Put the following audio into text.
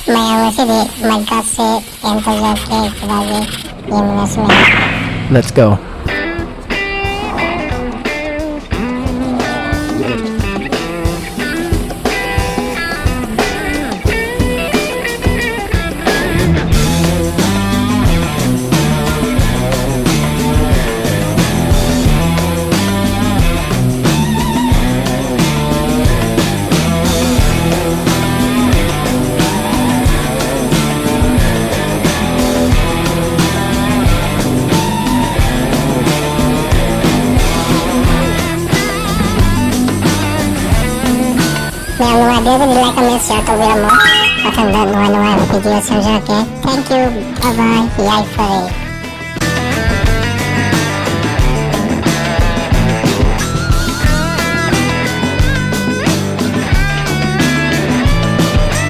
May sini magkasih entusiasme sebagai investment. Let's go. May mga video ni like, comment, share to video mo. At hanggang mga video sa okay. Thank you. Bye bye. Yay for it.